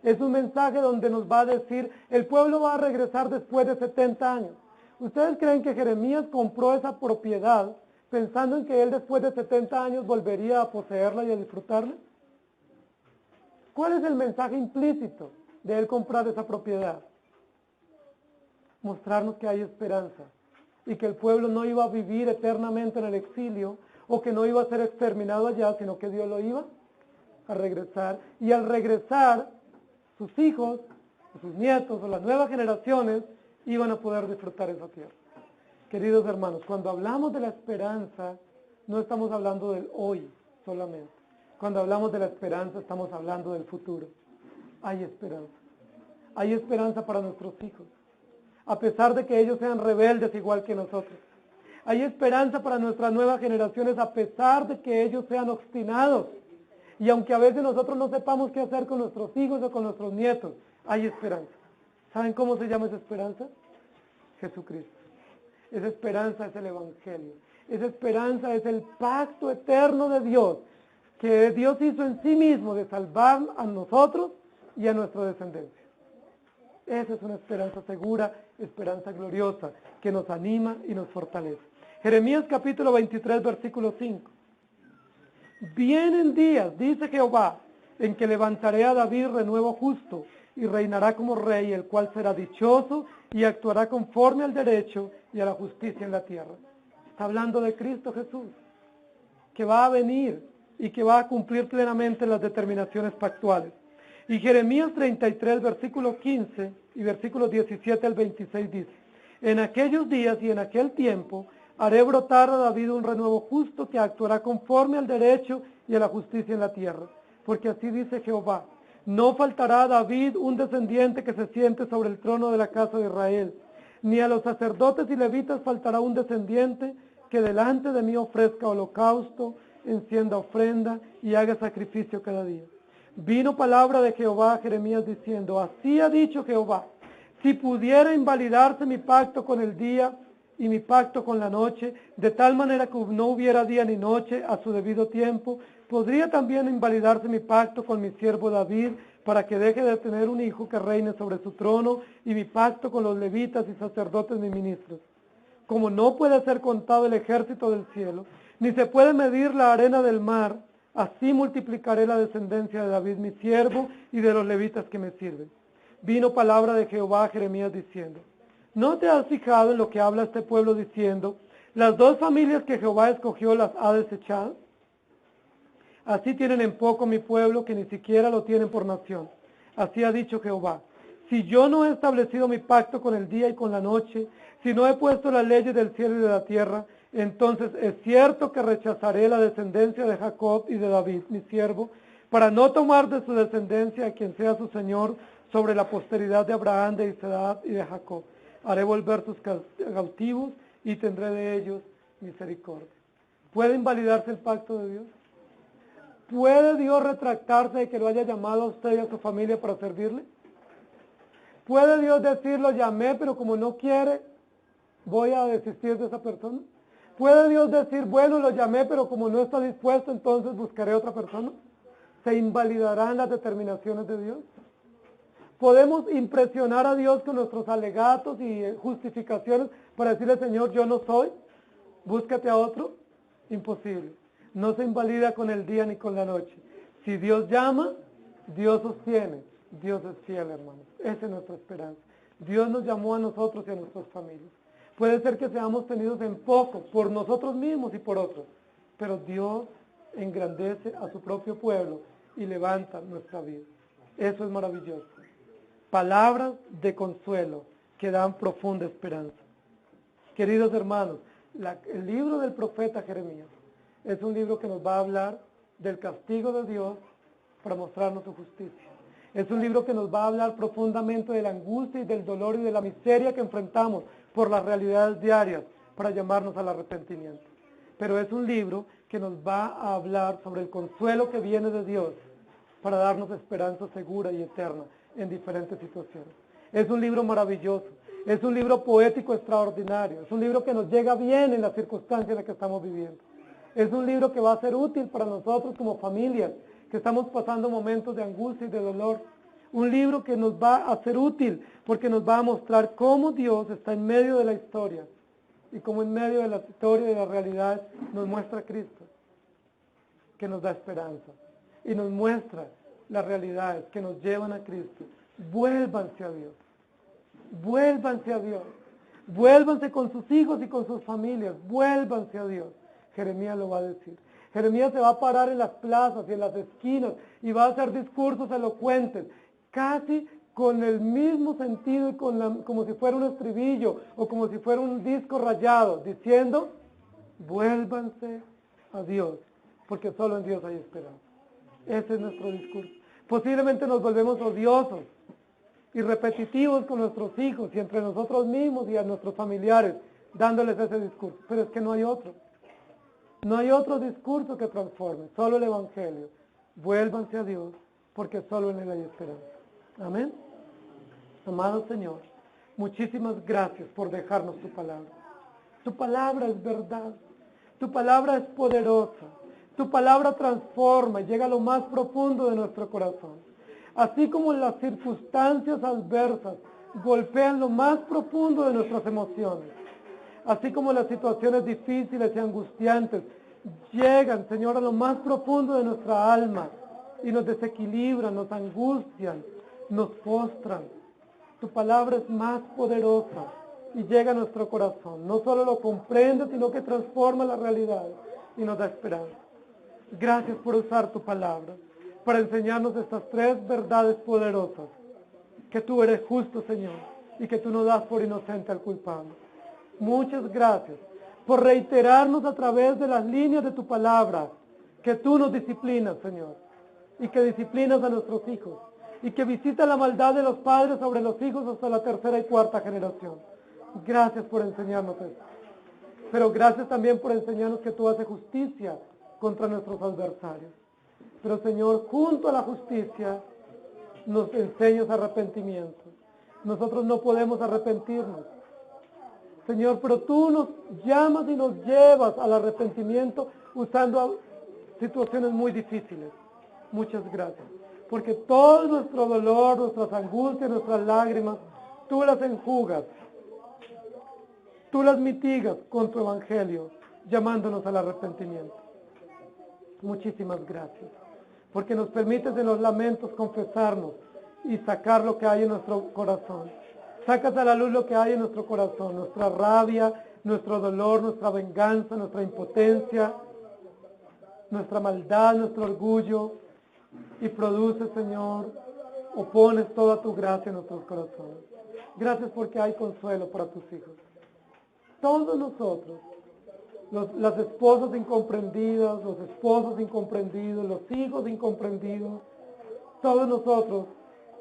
Es un mensaje donde nos va a decir, el pueblo va a regresar después de 70 años. ¿Ustedes creen que Jeremías compró esa propiedad pensando en que él después de 70 años volvería a poseerla y a disfrutarla? ¿Cuál es el mensaje implícito de él comprar esa propiedad? Mostrarnos que hay esperanza y que el pueblo no iba a vivir eternamente en el exilio, o que no iba a ser exterminado allá, sino que Dios lo iba a regresar. Y al regresar, sus hijos, sus nietos o las nuevas generaciones iban a poder disfrutar esa tierra. Queridos hermanos, cuando hablamos de la esperanza, no estamos hablando del hoy solamente. Cuando hablamos de la esperanza, estamos hablando del futuro. Hay esperanza. Hay esperanza para nuestros hijos, a pesar de que ellos sean rebeldes igual que nosotros. Hay esperanza para nuestras nuevas generaciones a pesar de que ellos sean obstinados. Y aunque a veces nosotros no sepamos qué hacer con nuestros hijos o con nuestros nietos, hay esperanza. ¿Saben cómo se llama esa esperanza? Jesucristo. Esa esperanza es el Evangelio. Esa esperanza es el pacto eterno de Dios, que Dios hizo en sí mismo de salvar a nosotros y a nuestra descendencia. Esa es una esperanza segura, esperanza gloriosa, que nos anima y nos fortalece. Jeremías capítulo 23, versículo 5. Vienen días, dice Jehová, en que levantaré a David renuevo justo, y reinará como rey, el cual será dichoso y actuará conforme al derecho y a la justicia en la tierra. Está hablando de Cristo Jesús, que va a venir y que va a cumplir plenamente las determinaciones pactuales. Y Jeremías 33, versículo 15 y versículos 17 al 26 dice, en aquellos días y en aquel tiempo haré brotar a David un renuevo justo que actuará conforme al derecho y a la justicia en la tierra. Porque así dice Jehová, no faltará a David un descendiente que se siente sobre el trono de la casa de Israel, ni a los sacerdotes y levitas faltará un descendiente que delante de mí ofrezca holocausto, encienda ofrenda y haga sacrificio cada día. Vino palabra de Jehová a Jeremías diciendo, así ha dicho Jehová, si pudiera invalidarse mi pacto con el día y mi pacto con la noche, de tal manera que no hubiera día ni noche a su debido tiempo, podría también invalidarse mi pacto con mi siervo David, para que deje de tener un hijo que reine sobre su trono, y mi pacto con los levitas y sacerdotes mis ministros. Como no puede ser contado el ejército del cielo, ni se puede medir la arena del mar, así multiplicaré la descendencia de David mi siervo y de los levitas que me sirven. Vino palabra de Jehová a Jeremías diciendo, ¿no te has fijado en lo que habla este pueblo diciendo, las dos familias que Jehová escogió las ha desechado? Así tienen en poco mi pueblo, que ni siquiera lo tienen por nación. Así ha dicho Jehová, si yo no he establecido mi pacto con el día y con la noche, si no he puesto las leyes del cielo y de la tierra, entonces es cierto que rechazaré la descendencia de Jacob y de David, mi siervo, para no tomar de su descendencia a quien sea su Señor sobre la posteridad de Abraham, de Isaac y de Jacob. Haré volver sus cautivos y tendré de ellos misericordia. ¿Puede invalidarse el pacto de Dios? ¿Puede Dios retractarse de que lo haya llamado a usted y a su familia para servirle? ¿Puede Dios decir, lo llamé, pero como no quiere, voy a desistir de esa persona? ¿Puede Dios decir, bueno, lo llamé, pero como no está dispuesto, entonces buscaré otra persona? ¿Se invalidarán las determinaciones de Dios? ¿Podemos impresionar a Dios con nuestros alegatos y justificaciones para decirle, Señor, yo no soy, búscate a otro? Imposible. No se invalida con el día ni con la noche. Si Dios llama, Dios sostiene. Dios es fiel, hermanos. Esa es nuestra esperanza. Dios nos llamó a nosotros y a nuestras familias. Puede ser que seamos tenidos en poco por nosotros mismos y por otros, pero Dios engrandece a su propio pueblo y levanta nuestra vida. Eso es maravilloso. Palabras de consuelo que dan profunda esperanza. Queridos hermanos, el libro del profeta Jeremías es un libro que nos va a hablar del castigo de Dios para mostrarnos su justicia. Es un libro que nos va a hablar profundamente de la angustia y del dolor y de la miseria que enfrentamos por las realidades diarias para llamarnos al arrepentimiento. Pero es un libro que nos va a hablar sobre el consuelo que viene de Dios para darnos esperanza segura y eterna en diferentes situaciones. Es un libro maravilloso, es un libro poético extraordinario, es un libro que nos llega bien en las circunstancias en las que estamos viviendo. Es un libro que va a ser útil para nosotros como familias, que estamos pasando momentos de angustia y de dolor. Un libro que nos va a ser útil porque nos va a mostrar cómo Dios está en medio de la historia y cómo en medio de la historia y de la realidad nos muestra a Cristo, que nos da esperanza y nos muestra las realidades que nos llevan a Cristo. Vuélvanse a Dios, vuélvanse a Dios, vuélvanse con sus hijos y con sus familias, vuélvanse a Dios. Jeremías lo va a decir. Jeremías se va a parar en las plazas y en las esquinas y va a hacer discursos elocuentes, casi con el mismo sentido y como si fuera un estribillo o como si fuera un disco rayado, diciendo, vuélvanse a Dios, porque solo en Dios hay esperanza. Ese es nuestro discurso. Posiblemente nos volvemos odiosos y repetitivos con nuestros hijos y entre nosotros mismos y a nuestros familiares, dándoles ese discurso, pero es que no hay otro. No hay otro discurso que transforme, solo el Evangelio. Vuélvanse a Dios, porque solo en Él hay esperanza. Amén. Amado Señor, muchísimas gracias por dejarnos tu palabra. Tu palabra es verdad, tu palabra es poderosa, tu palabra transforma y llega a lo más profundo de nuestro corazón. Así como las circunstancias adversas golpean lo más profundo de nuestras emociones, así como las situaciones difíciles y angustiantes llegan, Señor, a lo más profundo de nuestra alma y nos desequilibran, nos angustian, nos postran. Tu palabra es más poderosa y llega a nuestro corazón. No solo lo comprende, sino que transforma la realidad y nos da esperanza. Gracias por usar tu palabra para enseñarnos estas tres verdades poderosas. Que tú eres justo, Señor, y que tú no das por inocente al culpable. Muchas gracias por reiterarnos a través de las líneas de tu palabra que tú nos disciplinas, Señor, y que disciplinas a nuestros hijos, y que visita la maldad de los padres sobre los hijos hasta la tercera y cuarta generación. Gracias por enseñarnos esto. Pero gracias también por enseñarnos que tú haces justicia contra nuestros adversarios. Pero, Señor, junto a la justicia nos enseñas arrepentimiento. Nosotros no podemos arrepentirnos, Señor, pero tú nos llamas y nos llevas al arrepentimiento usando situaciones muy difíciles. Muchas gracias. Porque todo nuestro dolor, nuestras angustias, nuestras lágrimas, tú las enjugas. Tú las mitigas con tu evangelio, llamándonos al arrepentimiento. Muchísimas gracias. Porque nos permites en los lamentos confesarnos y sacar lo que hay en nuestro corazón. Sacas a la luz lo que hay en nuestro corazón, nuestra rabia, nuestro dolor, nuestra venganza, nuestra impotencia, nuestra maldad, nuestro orgullo, y produces, Señor, o pones toda tu gracia en nuestros corazones. Gracias porque hay consuelo para tus hijos. Todos nosotros, las esposas incomprendidas, los esposos incomprendidos, los hijos incomprendidos, todos nosotros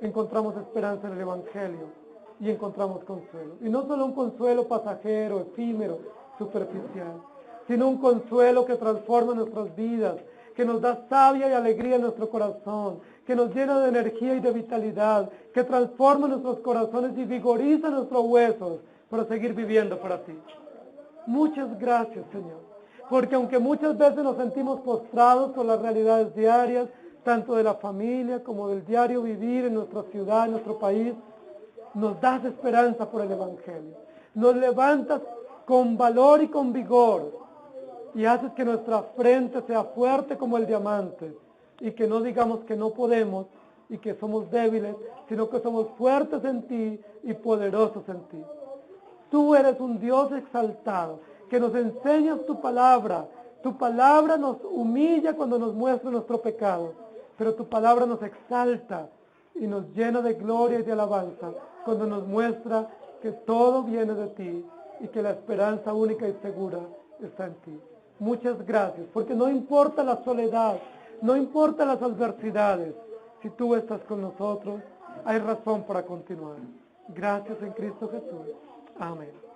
encontramos esperanza en el Evangelio y encontramos consuelo. Y no solo un consuelo pasajero, efímero, superficial, sino un consuelo que transforma nuestras vidas, que nos da savia y alegría en nuestro corazón, que nos llena de energía y de vitalidad, que transforma nuestros corazones y vigoriza nuestros huesos para seguir viviendo para ti. Muchas gracias, Señor, porque aunque muchas veces nos sentimos postrados por las realidades diarias, tanto de la familia como del diario vivir en nuestra ciudad, en nuestro país, nos das esperanza por el Evangelio. Nos levantas con valor y con vigor y haces que nuestra frente sea fuerte como el diamante y que no digamos que no podemos y que somos débiles, sino que somos fuertes en ti y poderosos en ti. Tú eres un Dios exaltado, que nos enseñas tu palabra. Tu palabra nos humilla cuando nos muestra nuestro pecado, pero tu palabra nos exalta y nos llena de gloria y de alabanza cuando nos muestra que todo viene de ti y que la esperanza única y segura está en ti. Muchas gracias, porque no importa la soledad, no importa las adversidades, si tú estás con nosotros, hay razón para continuar. Gracias en Cristo Jesús. Amén.